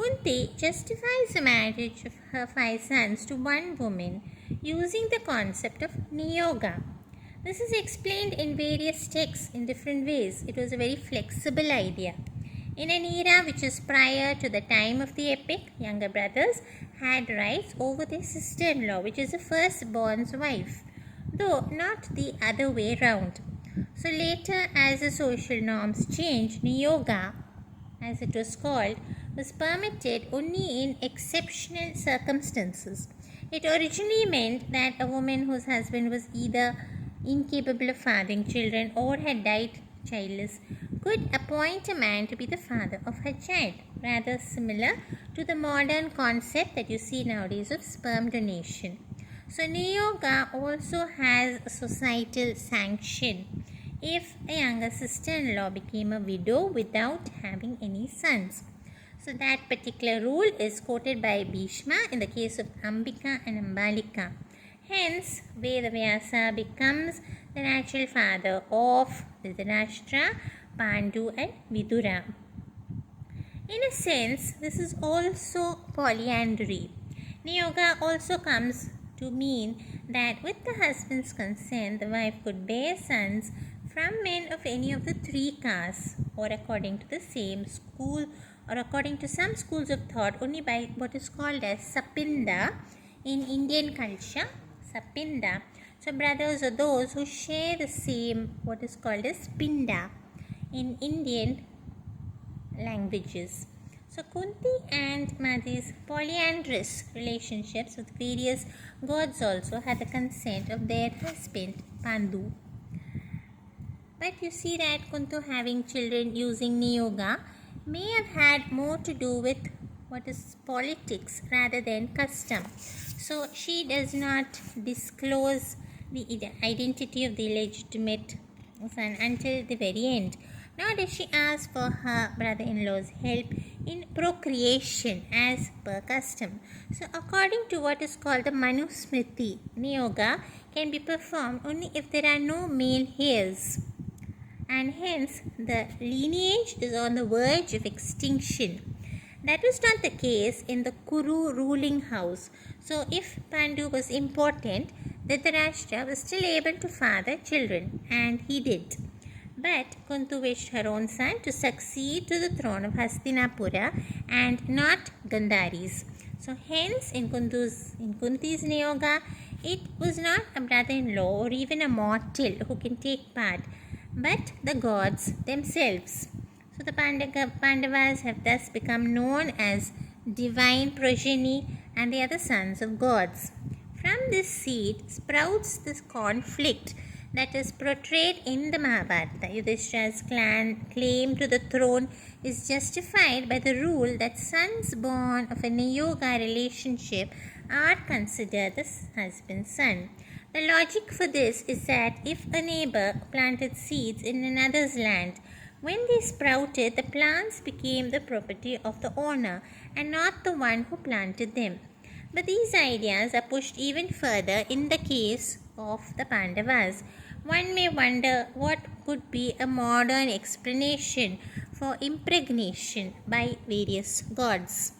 Kunti justifies the marriage of her 5 sons to one woman using the concept of niyoga. This is explained in various texts in different ways. It was a very flexible idea. In an era which is prior to the time of the epic, younger brothers had rights over their sister-in-law, which is the firstborn's wife, though not the other way round. So later, as the social norms changed, niyoga, as it was called, was permitted only in exceptional circumstances. It originally meant that a woman whose husband was either incapable of fathering children or had died childless could appoint a man to be the father of her child, rather similar to the modern concept that you see nowadays of sperm donation. So niyoga also has a societal sanction if a younger sister-in-law became a widow without having any sons. So that particular rule is quoted by Bhishma in the case of Ambika and Ambalika. Hence, Vedavyasa becomes the natural father of Dhritarashtra, Pandu and Vidura. In a sense, this is also polyandry. Niyoga also comes to mean that with the husband's consent, the wife could bear sons from men of any of the three castes, or according to the same school, or according to some schools of thought, only by what is called as Sapinda in Indian culture. Sapinda. So brothers are those who share the same what is called as Pinda in Indian languages. So Kunti and Madi's polyandrous relationships with various gods also had the consent of their husband Pandu. But you see that Kunti having children using niyoga may have had more to do with what is politics rather than custom. So she does not disclose the identity of the illegitimate son until the very end. Nor does she ask for her brother-in-law's help in procreation as per custom. So according to what is called the Manusmriti, niyoga can be performed only if there are no male heirs, and hence the lineage is on the verge of extinction. That was not the case in the Kuru ruling house. So if Pandu was important, Dhritarashtra was still able to father children, and he did. But Kunti wished her own son to succeed to the throne of Hastinapura and not Gandhari's. So hence in Kunti's niyoga, it was not a brother-in-law or even a mortal who can take part, but the gods themselves. So the Pandavas have thus become known as divine progeny and they are the sons of gods. From this seed sprouts this conflict that is portrayed in the Mahabharata. Yudhishthira's claim to the throne is justified by the rule that sons born of a niyoga relationship are considered the husband's son. The logic for this is that if a neighbor planted seeds in another's land, when they sprouted, the plants became the property of the owner and not the one who planted them. But these ideas are pushed even further in the case of the Pandavas. One may wonder what could be a modern explanation for impregnation by various gods.